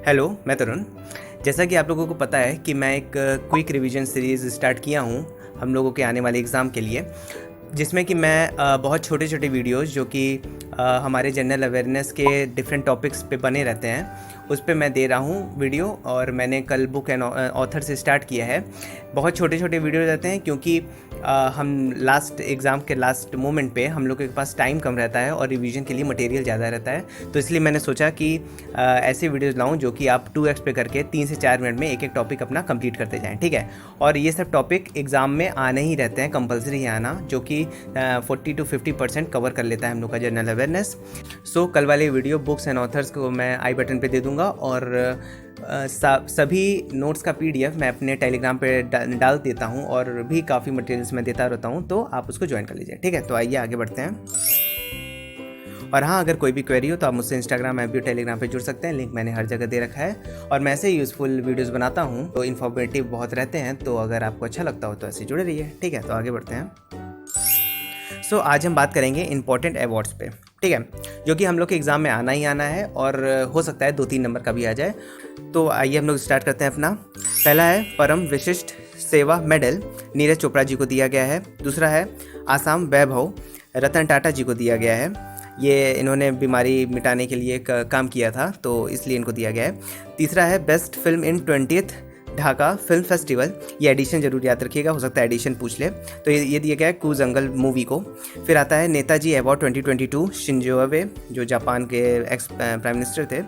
Hello, मैं तरुण। जैसा कि आप लोगों को पता है कि मैं एक क्विक रिवीजन सीरीज़ स्टार्ट किया हूँ हम लोगों के आने वाले एग्ज़ाम के लिए, जिसमें कि मैं बहुत छोटे छोटे वीडियोस जो कि हमारे जनरल अवेयरनेस के डिफरेंट टॉपिक्स पे बने रहते हैं उस पे मैं दे रहा हूँ वीडियो। और मैंने कल बुक एंड ऑथर से स्टार्ट किया है। बहुत छोटे छोटे वीडियो रहते हैं क्योंकि हम लास्ट एग्ज़ाम के लास्ट मोमेंट पे हम लोग के पास टाइम कम रहता है और रिवीजन के लिए मटेरियल ज़्यादा रहता है, तो इसलिए मैंने सोचा कि ऐसे वीडियोज़ लाऊं जो कि आप 2x पे करके 3 से 4 मिनट में एक एक टॉपिक अपना कंप्लीट करते जाएं। ठीक है, और ये सब टॉपिक एग्ज़ाम में आने ही रहते हैं, कंपलसरी है आना, जो कि 40 to 50% कवर कर लेता है हम लोग का जनरल अवेयरनेस। सो कल वाले वीडियो बुक्स एंड ऑथर्स को मैं आई बटन पे दे दूंगा और सभी नोट्स का PDF मैं अपने टेलीग्राम पे डाल देता हूँ और भी काफ़ी मटेरियल्स मैं देता रहता हूँ, तो आप उसको ज्वाइन कर लीजिए। ठीक है, तो आइए आगे बढ़ते हैं। और हाँ, अगर कोई भी क्वेरी हो तो आप मुझसे इंस्टाग्राम ऐप भी टेलीग्राम पे जुड़ सकते हैं, लिंक मैंने हर जगह दे रखा है। और मैं ऐसे यूज़फुल वीडियोस बनाता हूँ तो इन्फॉर्मेटिव बहुत रहते हैं, तो अगर आपको अच्छा लगता हो तो ऐसे जुड़े रहिए। ठीक है, तो आगे बढ़ते हैं। सो आज हम बात करेंगे इंपॉर्टेंट अवार्ड्स पे, ठीक है, जो कि हम लोग के एग्ज़ाम में आना ही आना है और हो सकता है 2-3 नंबर का भी आ जाए। तो आइए हम लोग स्टार्ट करते हैं अपना। पहला है परम विशिष्ट सेवा मेडल, नीरज चोपड़ा जी को दिया गया है। दूसरा है आसाम वैभव, रतन टाटा जी को दिया गया है। ये इन्होंने बीमारी मिटाने के लिए काम किया था, तो इसलिए इनको दिया गया है। तीसरा है best film in 20th Dhaka film festival, ये एडिशन जरूर याद रखिएगा, हो सकता है एडिशन पूछ ले, तो ये दिया गया है कू जंगल मूवी को। फिर आता है नेताजी अवार्ड 2022, शिंजो अबे जो जापान के एक्स प्राइम मिनिस्टर थे।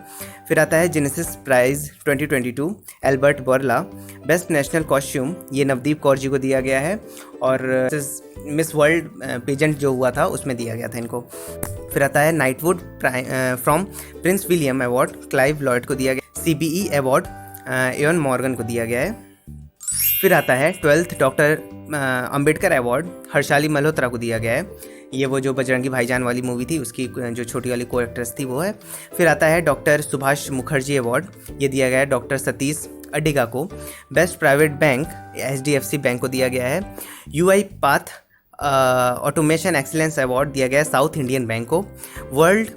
फिर आता है Genesis prize 2022, Albert Bourla. Best national costume ये नवदीप कौर जी को दिया गया है और मिस वर्ल्ड पेजेंट जो हुआ था उसमें दिया गया था इनको। फिर आता है knighthood from Prince William award, Clive Lloyd को दिया गया। CBE अवार्ड एवन मॉर्गन को दिया गया है। फिर आता है 12th doctor Ambedkar award, Harshali Malhotra को दिया गया है। ये वो जो बजरंगी भाईजान वाली मूवी थी उसकी जो छोटी वाली को एक्ट्रेस थी वो है। फिर आता है डॉक्टर सुभाष मुखर्जी अवार्ड, ये दिया गया है डॉक्टर सतीश अडिगा को। Best private bank HDFC bank को दिया गया है। UI path automation excellence award दिया गया है साउथ इंडियन बैंक को। World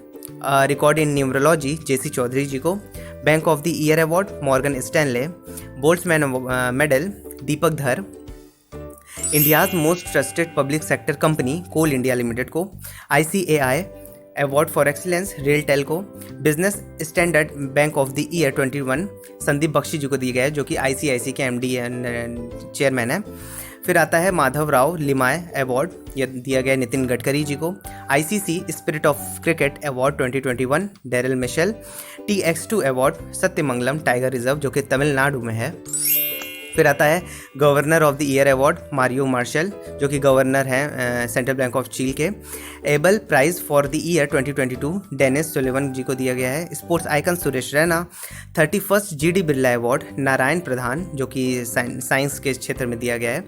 record in numerology JC Chaudhary ji को। Bank of the year award Morgan Stanley. Boltzmann medal Deepak Dhar. India's most trusted public sector company Coal India Limited को। ICAI award for excellence RailTel को। Business Standard bank of the year 21 Sandeep Bakshi जी को दिया गया है, जो कि ICIC के MD एंड चेयरमैन है। फिर आता है माधव राव लिमाय अवार्ड, यह दिया गया नितिन गडकरी जी को। ICC spirit of cricket award 2021 Daryl Mitchell. TX2 award Sathyamangalam tiger reserve जो कि तमिलनाडु में है। फिर आता है governor of the year award Mario Marshall, जो कि गवर्नर हैं सेंट्रल बैंक ऑफ चील के। Abel Prize for the year 2022 Dennis Sullivan ji को दिया गया है। Sports icon Suresh Raina. 31st GD Birla award Narayan Pradhan, जो कि साइंस के क्षेत्र में दिया गया है।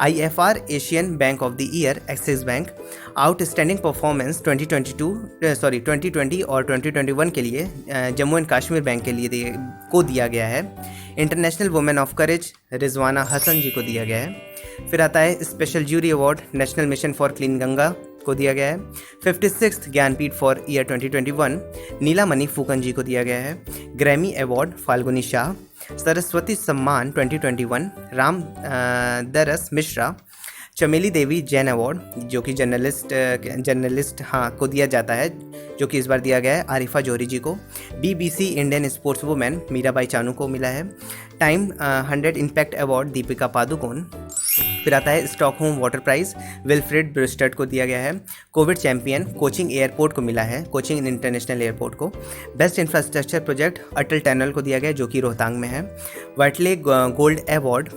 IFR Asian bank of the year axis bank. Outstanding performance 2020 और 2021 के लिए जम्मू एंड कश्मीर बैंक के लिए दिया गया है। International women of courage Rizwana Hasan ji को दिया गया है। फिर आता है special jury award national mission for clean Ganga को दिया गया है। 56th Jnanpith for year 2021 Nilamani Phookan ji को दिया गया है। Grammy award Falguni Shah. सरस्वती सम्मान 2021 राम दरस मिश्रा। चमेली देवी जैन अवार्ड, जो कि जर्नलिस्ट को दिया जाता है, जो कि इस बार दिया गया है आरिफा जोहरी जी को। BBC Indian sports women Mirabai Chanu को मिला है। Time 100 impact award Deepika Padukone. फिर आता है स्टॉकहोम वाटर प्राइज़ विल्फ्रेड ब्रिस्टर्ट को दिया गया है। कोविड चैंपियन कोचिंग एयरपोर्ट को मिला है, कोचिंग इंटरनेशनल एयरपोर्ट को। Best infrastructure project Atal tunnel को दिया गया, जो कि रोहतांग में है। Whitley gold award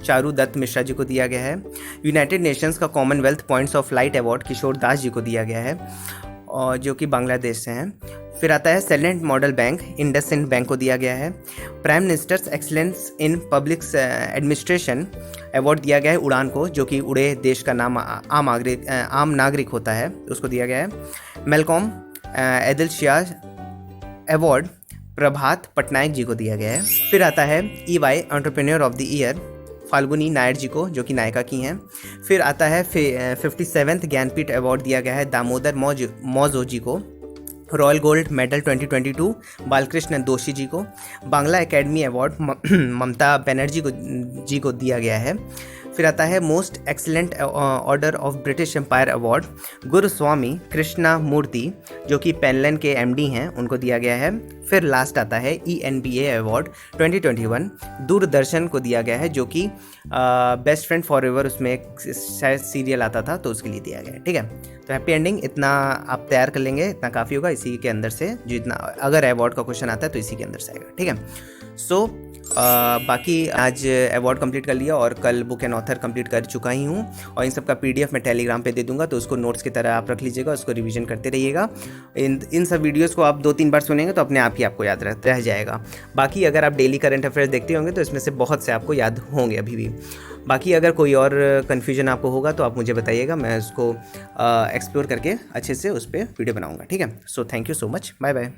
Charu Dutt Mishra ji को दिया गया है। यूनाइटेड नेशंस का Commonwealth points of light award Kishore Das ji को दिया गया है, और जो कि बांग्लादेश से हैं। फिर आता है सैलेंट मॉडल बैंक इंडसइंड बैंक को दिया गया है। Prime ministers excellence in public administration award दिया गया है उड़ान को, जो कि उड़े देश का नाम आम नागरिक होता है, उसको दिया गया है। Malcolm Adiseshiah award Prabhat Patnaik ji को दिया गया है। फिर आता है EY entrepreneur of the year Falguni Nayar ji को, जो कि नायका की हैं। फिर आता है 57th ज्ञानपीठ अवार्ड दिया गया है दामोदर मौजो जी को। Royal gold medal 2022 Balkrishna Doshi ji को। बांग्ला एकेडमी अवार्ड ममता बनर्जी जी को दिया गया है। फिर आता है most excellent order of British Empire award Guruswamy Krishna Murthy जो कि पेनलन के एमडी हैं, उनको दिया गया है। फिर लास्ट आता है ENBA अवार्ड 2021 दूरदर्शन को दिया गया है, जो कि बेस्ट फ्रेंड फॉर एवर उसमें एक शायद सीरियल आता था तो उसके लिए दिया गया है। ठीक है, तो हैप्पी एंडिंग इतना आप तैयार कर लेंगे, इतना काफ़ी होगा। इसी के अंदर से जो इतना अगर अवार्ड का क्वेश्चन आता है तो इसी के अंदर से आएगा। ठीक है, सो बाकी आज अवार्ड कंप्लीट कर लिया और कल बुक एंड ऑथर कंप्लीट कर चुका ही हूँ, और इन सब का PDF मैं टेलीग्राम पे दे दूंगा, तो उसको नोट्स की तरह आप रख लीजिएगा, उसको रिवीजन करते रहिएगा। इन सब वीडियोस को आप 2-3 बार सुनेंगे तो अपने आप ही आपको याद रह जाएगा। बाकी अगर आप डेली करंट अफेयर्स देखते होंगे तो इसमें से बहुत से आपको याद होंगे अभी भी। बाकी अगर कोई और कन्फ्यूजन आपको होगा तो आप मुझे बताइएगा, मैं उसको एक्सप्लोर करके अच्छे से उस पर वीडियो बनाऊँगा। ठीक है, so thank you so much, bye bye.